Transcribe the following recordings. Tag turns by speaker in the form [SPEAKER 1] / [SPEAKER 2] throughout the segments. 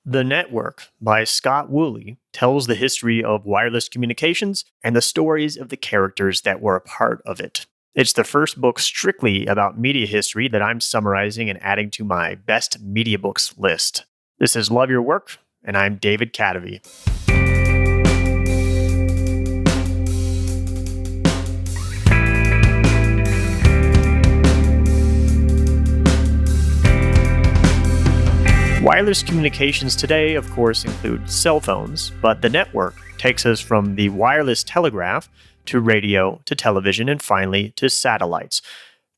[SPEAKER 1] The Network by Scott Woolley tells the history of wireless communications and the stories of the characters that were a part of it. It's the first book strictly about media history that I'm summarizing and adding to my best media books list. This is Love Your Work, and I'm David Cadavy. Wireless communications today, of course, include cell phones, but the network takes us from the wireless telegraph to radio to television and finally to satellites.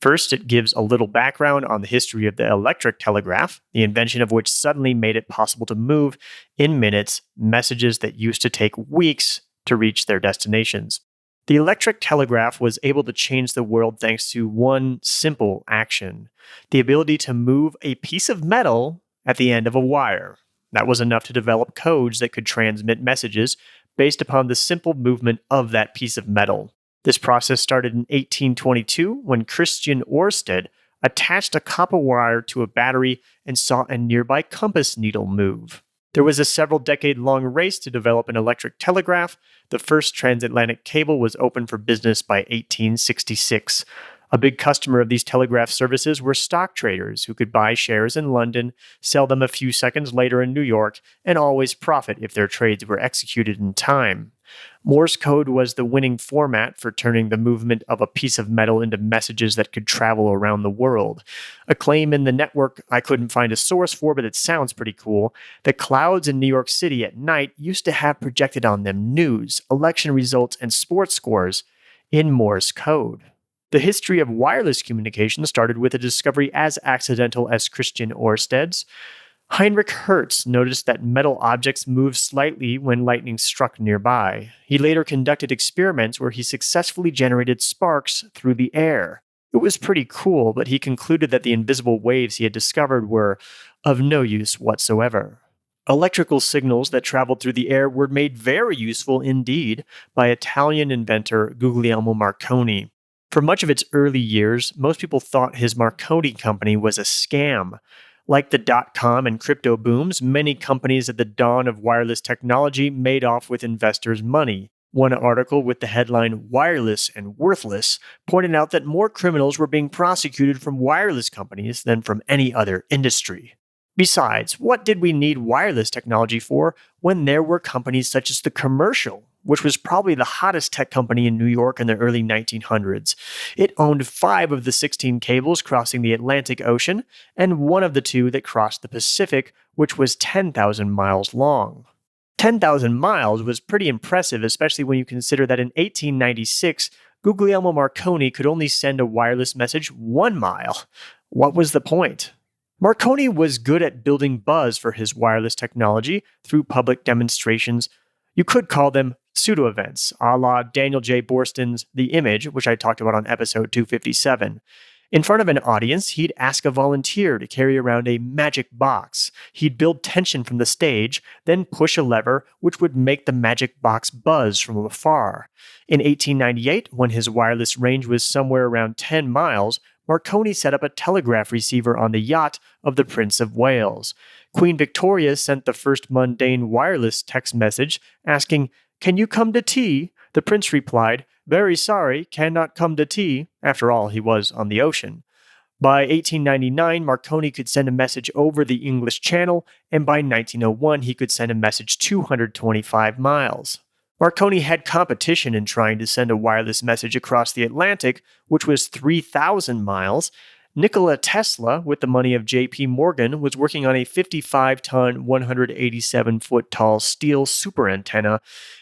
[SPEAKER 1] First, it gives a little background on the history of the electric telegraph, the invention of which suddenly made it possible to move in minutes messages that used to take weeks to reach their destinations. The electric telegraph was able to change the world thanks to one simple action: the ability to move a piece of metal at the end of a wire. That was enough to develop codes that could transmit messages based upon the simple movement of that piece of metal. This process started in 1822 when Christian Órsted attached a copper wire to a battery and saw a nearby compass needle move. There was a several-decade-long race to develop an electric telegraph. The first transatlantic cable was open for business by 1866. A big customer of these telegraph services were stock traders who could buy shares in London, sell them a few seconds later in New York, and always profit if their trades were executed in time. Morse code was the winning format for turning the movement of a piece of metal into messages that could travel around the world. A claim in the network I couldn't find a source for, but it sounds pretty cool. The clouds in New York City at night used to have projected on them news, election results, and sports scores in Morse code. The history of wireless communication started with a discovery as accidental as Christian Órsted's. Heinrich Hertz noticed that metal objects moved slightly when lightning struck nearby. He later conducted experiments where he successfully generated sparks through the air. It was pretty cool, but he concluded that the invisible waves he had discovered were of no use whatsoever. Electrical signals that traveled through the air were made very useful indeed by Italian inventor Guglielmo Marconi. For much of its early years, most people thought his Marconi company was a scam. Like the dot-com and crypto booms, many companies at the dawn of wireless technology made off with investors' money. One article with the headline "Wireless and Worthless" pointed out that more criminals were being prosecuted from wireless companies than from any other industry. Besides, what did we need wireless technology for when there were companies such as the Commercial, which was probably the hottest tech company in New York in the early 1900s. It owned 5 of the 16 cables crossing the Atlantic Ocean and one of the 2 that crossed the Pacific, which was 10,000 miles long. 10,000 miles was pretty impressive, especially when you consider that in 1896, Guglielmo Marconi could only send a wireless message 1 mile. What was the point? Marconi was good at building buzz for his wireless technology through public demonstrations. You could call them pseudo-events, a la Daniel J. Borston's The Image, which I talked about on episode 257. In front of an audience, he'd ask a volunteer to carry around a magic box. He'd build tension from the stage, then push a lever which would make the magic box buzz from afar. In 1898, when his wireless range was somewhere around 10 miles, Marconi set up a telegraph receiver on the yacht of the Prince of Wales. Queen Victoria sent the first mundane wireless text message asking, "Can you come to tea?" The prince replied, "Very sorry, cannot come to tea." After all, he was on the ocean. By 1899, Marconi could send a message over the English Channel, and by 1901, he could send a message 225 miles. Marconi had competition in trying to send a wireless message across the Atlantic, which was 3,000 miles. Nikola Tesla, with the money of J.P. Morgan, was working on a 55-ton, 187-foot-tall steel super antenna,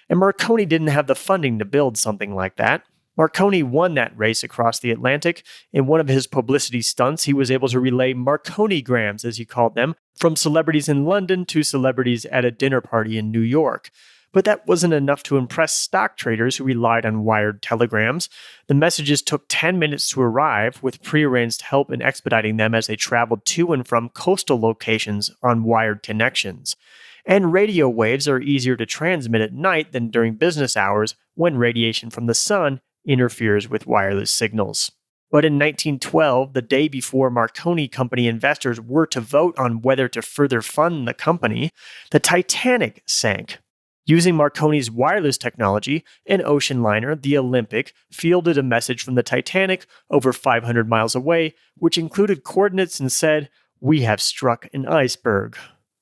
[SPEAKER 1] and Marconi didn't have the funding to build something like that. Marconi won that race across the Atlantic. In one of his publicity stunts, he was able to relay Marconigrams, as he called them, from celebrities in London to celebrities at a dinner party in New York. But that wasn't enough to impress stock traders who relied on wired telegrams. The messages took 10 minutes to arrive, with prearranged help in expediting them as they traveled to and from coastal locations on wired connections. And radio waves are easier to transmit at night than during business hours when radiation from the sun interferes with wireless signals. But in 1912, the day before Marconi Company investors were to vote on whether to further fund the company, the Titanic sank. Using Marconi's wireless technology, an ocean liner, the Olympic, fielded a message from the Titanic over 500 miles away, which included coordinates and said, "We have struck an iceberg."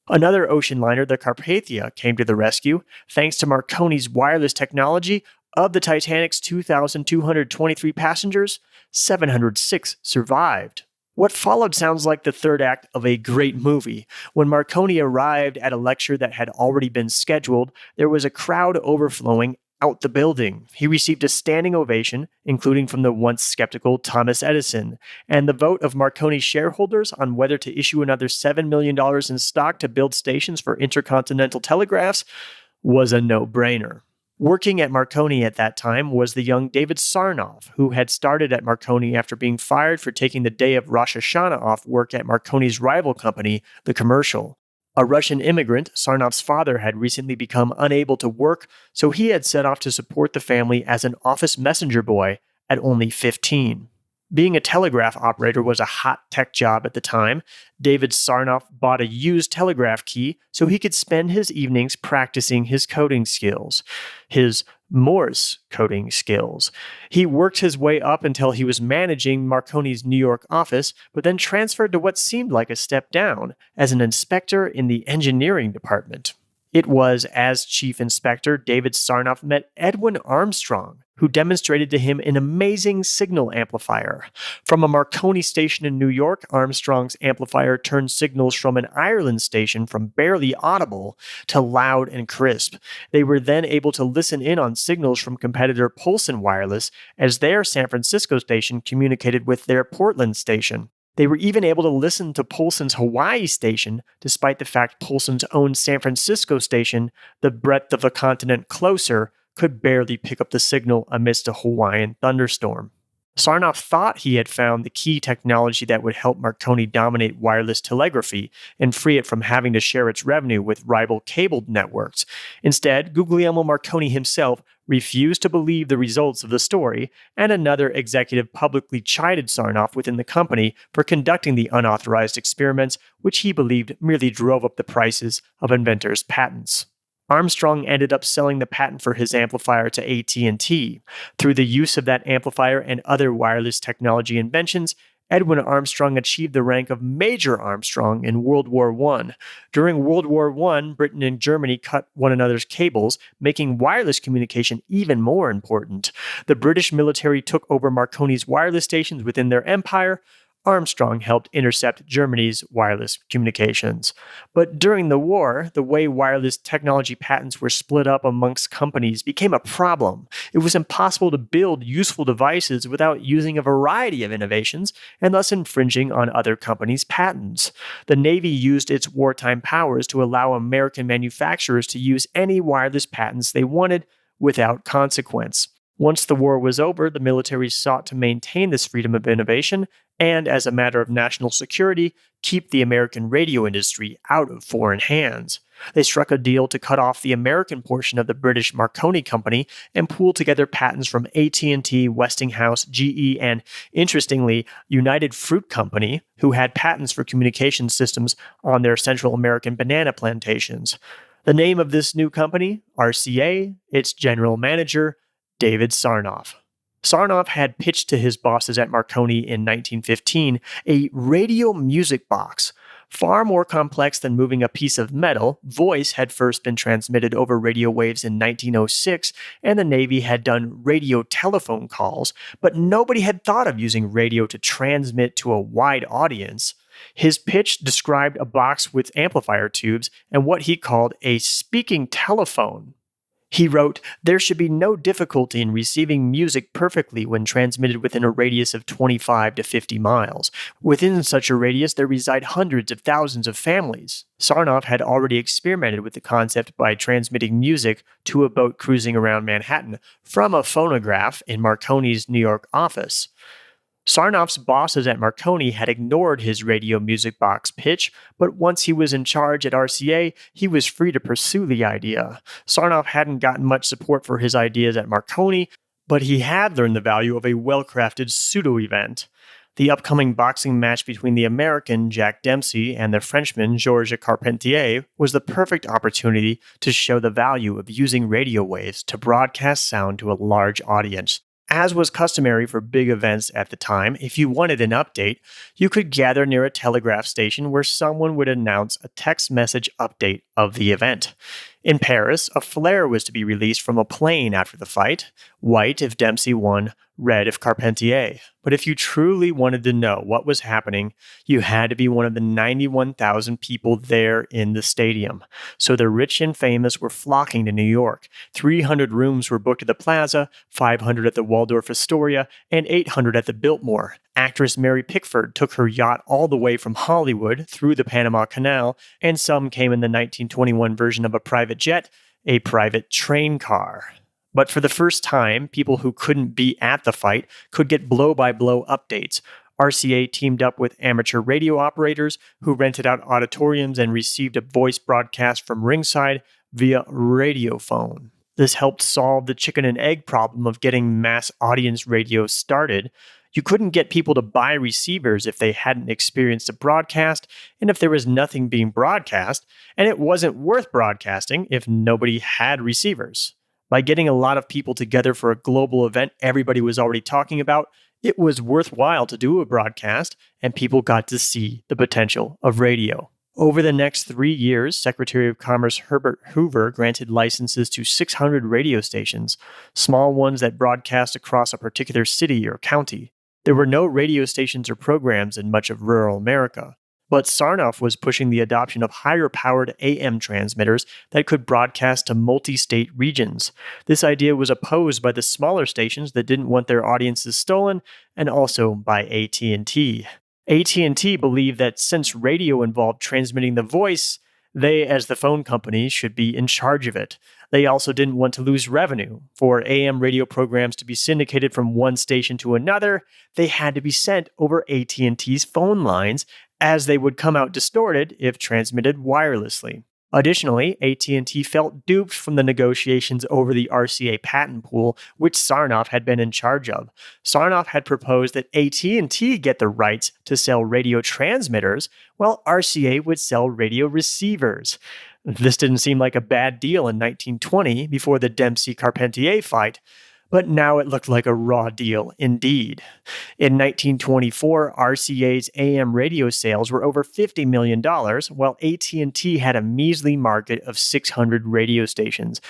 [SPEAKER 1] Another ocean liner, the Carpathia, came to the rescue. Thanks to Marconi's wireless technology, of the Titanic's 2,223 passengers, 706 survived. What followed sounds like the third act of a great movie. When Marconi arrived at a lecture that had already been scheduled, there was a crowd overflowing out the building. He received a standing ovation, including from the once skeptical Thomas Edison, and the vote of Marconi shareholders on whether to issue another $7 million in stock to build stations for intercontinental telegraphs was a no-brainer. Working at Marconi at that time was the young David Sarnoff, who had started at Marconi after being fired for taking the day of Rosh Hashanah off work at Marconi's rival company, The Commercial. A Russian immigrant, Sarnoff's father had recently become unable to work, so he had set off to support the family as an office messenger boy at only 15. Being a telegraph operator was a hot tech job at the time. David Sarnoff bought a used telegraph key so he could spend his evenings practicing his coding skills, his Morse coding skills. He worked his way up until he was managing Marconi's New York office, but then transferred to what seemed like a step down as an inspector in the engineering department. It was as chief inspector David Sarnoff met Edwin Armstrong, who demonstrated to him an amazing signal amplifier. From a Marconi station in New York, Armstrong's amplifier turned signals from an Ireland station from barely audible to loud and crisp. They were then able to listen in on signals from competitor Polson Wireless as their San Francisco station communicated with their Portland station. They were even able to listen to Polson's Hawaii station, despite the fact Polson's own San Francisco station, the breadth of a continent closer, could barely pick up the signal amidst a Hawaiian thunderstorm. Sarnoff thought he had found the key technology that would help Marconi dominate wireless telegraphy and free it from having to share its revenue with rival cabled networks. Instead, Guglielmo Marconi himself refused to believe the results of the story, and another executive publicly chided Sarnoff within the company for conducting the unauthorized experiments, which he believed merely drove up the prices of inventors' patents. Armstrong ended up selling the patent for his amplifier to AT&T. Through the use of that amplifier and other wireless technology inventions, Edwin Armstrong achieved the rank of Major Armstrong in World War I. During World War I, Britain and Germany cut one another's cables, making wireless communication even more important. The British military took over Marconi's wireless stations within their empire. Armstrong helped intercept Germany's wireless communications. But during the war, the way wireless technology patents were split up amongst companies became a problem. It was impossible to build useful devices without using a variety of innovations and thus infringing on other companies' patents. The Navy used its wartime powers to allow American manufacturers to use any wireless patents they wanted without consequence. Once the war was over, the military sought to maintain this freedom of innovation and, as a matter of national security, keep the American radio industry out of foreign hands. They struck a deal to cut off the American portion of the British Marconi Company and pool together patents from AT&T, Westinghouse, GE, and, interestingly, United Fruit Company, who had patents for communication systems on their Central American banana plantations. The name of this new company, RCA, its general manager, David Sarnoff. Sarnoff had pitched to his bosses at Marconi in 1915 a radio music box. Far more complex than moving a piece of metal, voice had first been transmitted over radio waves in 1906, and the Navy had done radio telephone calls, but nobody had thought of using radio to transmit to a wide audience. His pitch described a box with amplifier tubes and what he called a speaking telephone. He wrote, "There should be no difficulty in receiving music perfectly when transmitted within a radius of 25 to 50 miles. Within such a radius, there reside hundreds of thousands of families." Sarnoff had already experimented with the concept by transmitting music to a boat cruising around Manhattan from a phonograph in Marconi's New York office. Sarnoff's bosses at Marconi had ignored his radio music box pitch, but once he was in charge at RCA, he was free to pursue the idea. Sarnoff hadn't gotten much support for his ideas at Marconi, but he had learned the value of a well-crafted pseudo-event. The upcoming boxing match between the American Jack Dempsey and the Frenchman Georges Carpentier was the perfect opportunity to show the value of using radio waves to broadcast sound to a large audience. As was customary for big events at the time, if you wanted an update, you could gather near a telegraph station where someone would announce a text message update of the event. In Paris, a flare was to be released from a plane after the fight, white if Dempsey won, red if Carpentier. But if you truly wanted to know what was happening, you had to be one of the 91,000 people there in the stadium. So the rich and famous were flocking to New York. 300 rooms were booked at the Plaza, 500 at the Waldorf Astoria, and 800 at the Biltmore. Actress Mary Pickford took her yacht all the way from Hollywood through the Panama Canal, and some came in the 1921 version of a private jet, a private train car. But for the first time, people who couldn't be at the fight could get blow-by-blow updates. RCA teamed up with amateur radio operators who rented out auditoriums and received a voice broadcast from ringside via radiophone. This helped solve the chicken and egg problem of getting mass audience radio started. You couldn't get people to buy receivers if they hadn't experienced a broadcast, and if there was nothing being broadcast, and it wasn't worth broadcasting if nobody had receivers. By getting a lot of people together for a global event everybody was already talking about, it was worthwhile to do a broadcast, and people got to see the potential of radio. Over the next 3 years, Secretary of Commerce Herbert Hoover granted licenses to 600 radio stations, small ones that broadcast across a particular city or county. There were no radio stations or programs in much of rural America. But Sarnoff was pushing the adoption of higher-powered AM transmitters that could broadcast to multi-state regions. This idea was opposed by the smaller stations that didn't want their audiences stolen, and also by AT&T. AT&T believed that since radio involved transmitting the voice, they, as the phone company, should be in charge of it. They also didn't want to lose revenue. For AM radio programs to be syndicated from one station to another, they had to be sent over AT&T's phone lines, as they would come out distorted if transmitted wirelessly. Additionally, AT&T felt duped from the negotiations over the RCA patent pool, which Sarnoff had been in charge of. Sarnoff had proposed that AT&T get the rights to sell radio transmitters, while RCA would sell radio receivers. This didn't seem like a bad deal in 1920, before the Dempsey-Carpentier fight, but now it looked like a raw deal indeed. In 1924, RCA's AM radio sales were over $50 million, while AT&T had a measly market of 600 radio stations.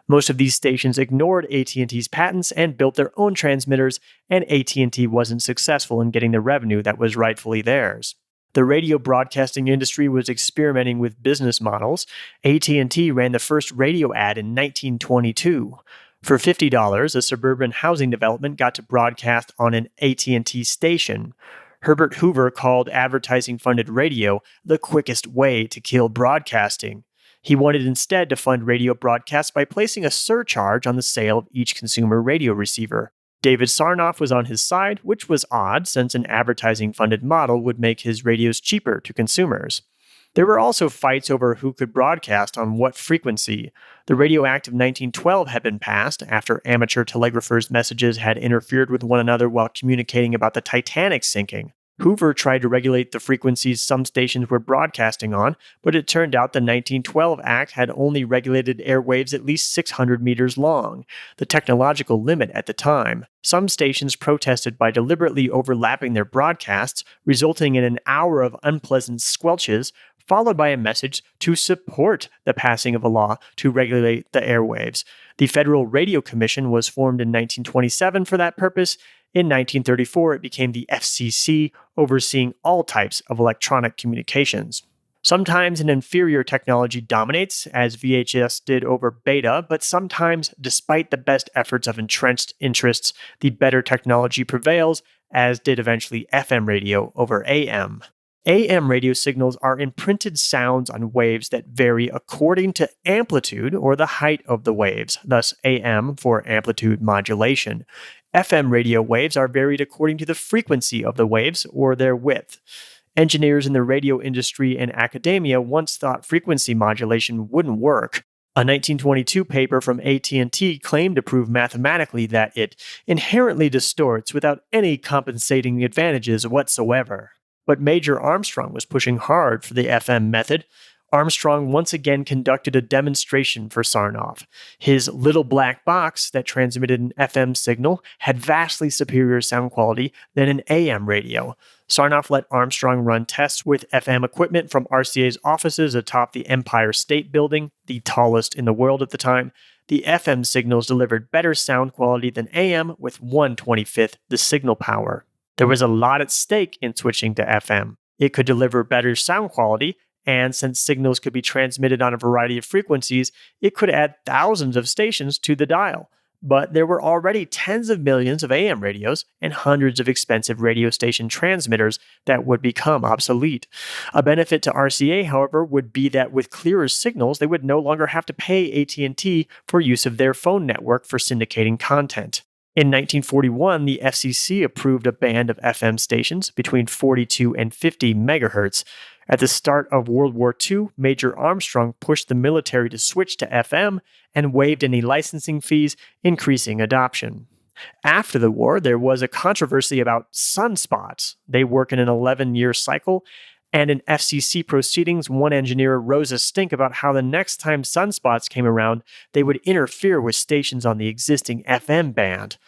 [SPEAKER 1] Most of these stations ignored AT&T's patents and built their own transmitters, and AT&T wasn't successful in getting the revenue that was rightfully theirs. The radio broadcasting industry was experimenting with business models. AT&T ran the first radio ad in 1922. For $50, a suburban housing development got to broadcast on an AT&T station. Herbert Hoover called advertising-funded radio the quickest way to kill broadcasting. He wanted instead to fund radio broadcasts by placing a surcharge on the sale of each consumer radio receiver. David Sarnoff was on his side, which was odd since an advertising-funded model would make his radios cheaper to consumers. There were also fights over who could broadcast on what frequency. The Radio Act of 1912 had been passed after amateur telegraphers' messages had interfered with one another while communicating about the Titanic sinking. Hoover tried to regulate the frequencies some stations were broadcasting on, but it turned out the 1912 Act had only regulated airwaves at least 600 meters long, the technological limit at the time. Some stations protested by deliberately overlapping their broadcasts, resulting in an hour of unpleasant squelches, followed by a message to support the passing of a law to regulate the airwaves. The Federal Radio Commission was formed in 1927 for that purpose. In 1934, it became the FCC, overseeing all types of electronic communications. Sometimes an inferior technology dominates, as VHS did over beta, but sometimes, despite the best efforts of entrenched interests, the better technology prevails, as did eventually FM radio over AM. AM radio signals are imprinted sounds on waves that vary according to amplitude or the height of the waves, thus AM for amplitude modulation. FM radio waves are varied according to the frequency of the waves or their width. Engineers in the radio industry and academia once thought frequency modulation wouldn't work. A 1922 paper from AT&T claimed to prove mathematically that it inherently distorts without any compensating advantages whatsoever. But Major Armstrong was pushing hard for the FM method. Armstrong once again conducted a demonstration for Sarnoff. His little black box that transmitted an FM signal had vastly superior sound quality than an AM radio. Sarnoff let Armstrong run tests with FM equipment from RCA's offices atop the Empire State Building, the tallest in the world at the time. The FM signals delivered better sound quality than AM with 1/25th the signal power. There was a lot at stake in switching to FM. It could deliver better sound quality, and since signals could be transmitted on a variety of frequencies, it could add thousands of stations to the dial. But there were already tens of millions of AM radios and hundreds of expensive radio station transmitters that would become obsolete. A benefit to RCA, however, would be that with clearer signals, they would no longer have to pay AT&T for use of their phone network for syndicating content. In 1941, the FCC approved a band of FM stations between 42 and 50 megahertz. At the start of World War II, Major Armstrong pushed the military to switch to FM and waived any licensing fees, increasing adoption. After the war, there was a controversy about sunspots. They work in an 11-year cycle, and in FCC proceedings, one engineer rose a stink about how the next time sunspots came around, they would interfere with stations on the existing FM band.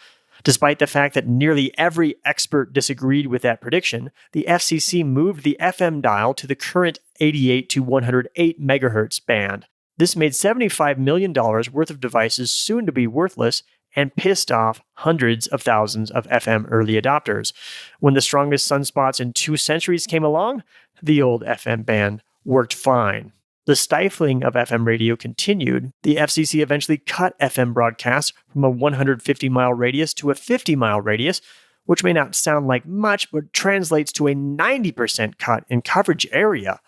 [SPEAKER 1] Despite the fact that nearly every expert disagreed with that prediction, the FCC moved the FM dial to the current 88 to 108 megahertz band. This made $75 million worth of devices soon to be worthless and pissed off hundreds of thousands of FM early adopters. When the strongest sunspots in 2 centuries came along, the old FM band worked fine. The stifling of FM radio continued. The FCC eventually cut FM broadcasts from a 150-mile radius to a 50-mile radius, which may not sound like much, but translates to a 90% cut in coverage area.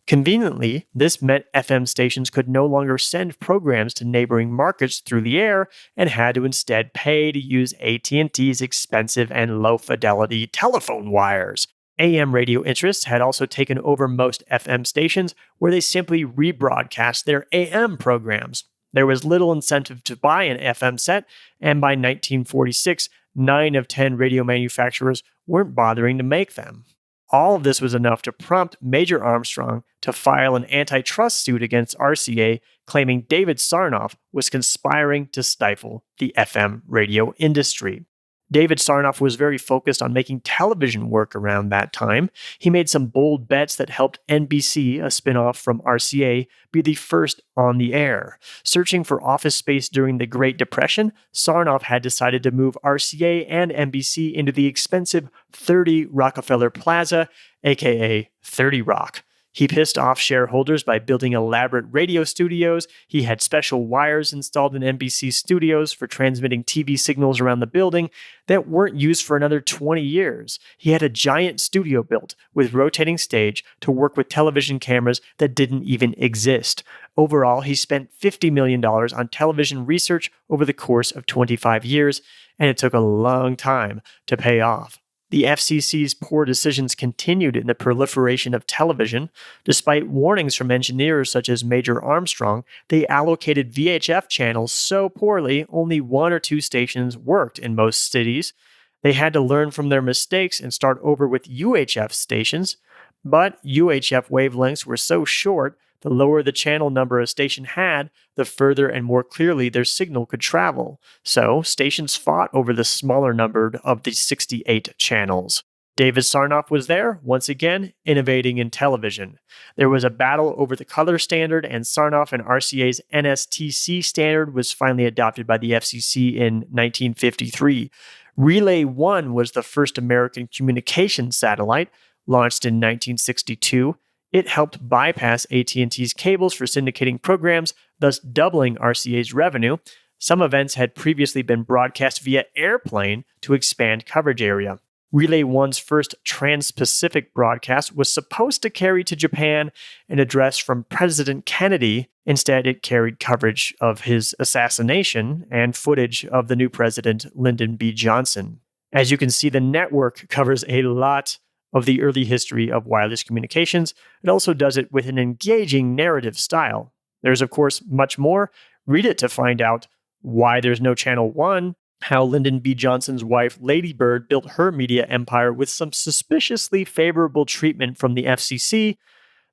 [SPEAKER 1] Conveniently, this meant FM stations could no longer send programs to neighboring markets through the air and had to instead pay to use AT&T's expensive and low-fidelity telephone wires. AM radio interests had also taken over most FM stations, where they simply rebroadcast their AM programs. There was little incentive to buy an FM set, and by 1946, 9 of 10 radio manufacturers weren't bothering to make them. All of this was enough to prompt Major Armstrong to file an antitrust suit against RCA, claiming David Sarnoff was conspiring to stifle the FM radio industry. David Sarnoff was very focused on making television work around that time. He made some bold bets that helped NBC, a spinoff from RCA, be the first on the air. Searching for office space during the Great Depression, Sarnoff had decided to move RCA and NBC into the expensive 30 Rockefeller Plaza, aka 30 Rock. He pissed off shareholders by building elaborate radio studios. He had special wires installed in NBC studios for transmitting TV signals around the building that weren't used for another 20 years. He had a giant studio built with rotating stage to work with television cameras that didn't even exist. Overall, he spent $50 million on television research over the course of 25 years, and it took a long time to pay off. The FCC's poor decisions continued in the proliferation of television. Despite warnings from engineers such as Major Armstrong, they allocated VHF channels so poorly only 1 or 2 stations worked in most cities. They had to learn from their mistakes and start over with UHF stations. But UHF wavelengths were so short, the lower the channel number a station had, the further and more clearly their signal could travel. So, stations fought over the smaller number of the 68 channels. David Sarnoff was there, once again, innovating in television. There was a battle over the color standard, and Sarnoff and RCA's NSTC standard was finally adopted by the FCC in 1953. Relay 1 was the first American communications satellite, launched in 1962. It helped bypass AT&T's cables for syndicating programs, thus doubling RCA's revenue. Some events had previously been broadcast via airplane to expand coverage area. Relay 1's first trans-Pacific broadcast was supposed to carry to Japan an address from President Kennedy. Instead, it carried coverage of his assassination and footage of the new president, Lyndon B. Johnson. As you can see, the network covers a lot of the early history of wireless communications. It also does it with an engaging narrative style. There's, of course, much more. Read it to find out why there's no Channel 1, how Lyndon B. Johnson's wife, Lady Bird, built her media empire with some suspiciously favorable treatment from the FCC,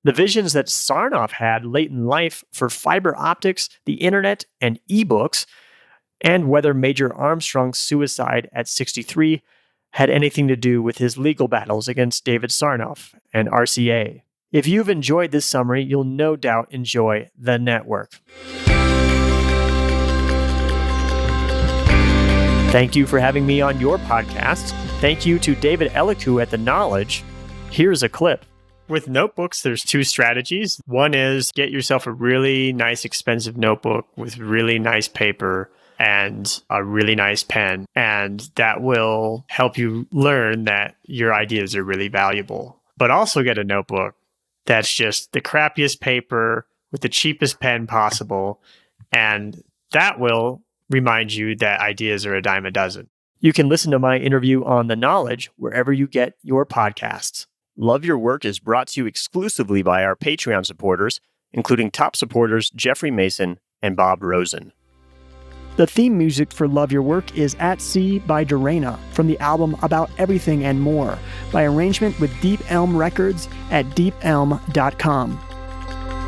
[SPEAKER 1] the visions that Sarnoff had late in life for fiber optics, the internet, and ebooks, and whether Major Armstrong's suicide at 63 had anything to do with his legal battles against David Sarnoff and RCA. If you've enjoyed this summary, you'll no doubt enjoy the network. Thank you for having me on your podcast. Thank you to David Eliku at The Knowledge. Here's a clip. With notebooks, there's two strategies. One is get yourself a really nice, expensive notebook with really nice paper and a really nice pen. And that will help you learn that your ideas are really valuable. But also get a notebook that's just the crappiest paper with the cheapest pen possible. And that will remind you that ideas are a dime a dozen. You can listen to my interview on The Knowledge wherever you get your podcasts. Love Your Work is brought to you exclusively by our Patreon supporters, including top supporters Jeffrey Mason and Bob Rosen. The theme music for Love Your Work is At Sea by Dorena from the album About Everything and More by arrangement with Deep Elm Records at deepelm.com.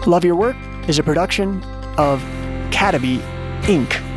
[SPEAKER 1] Love Your Work is a production of Cataby Inc.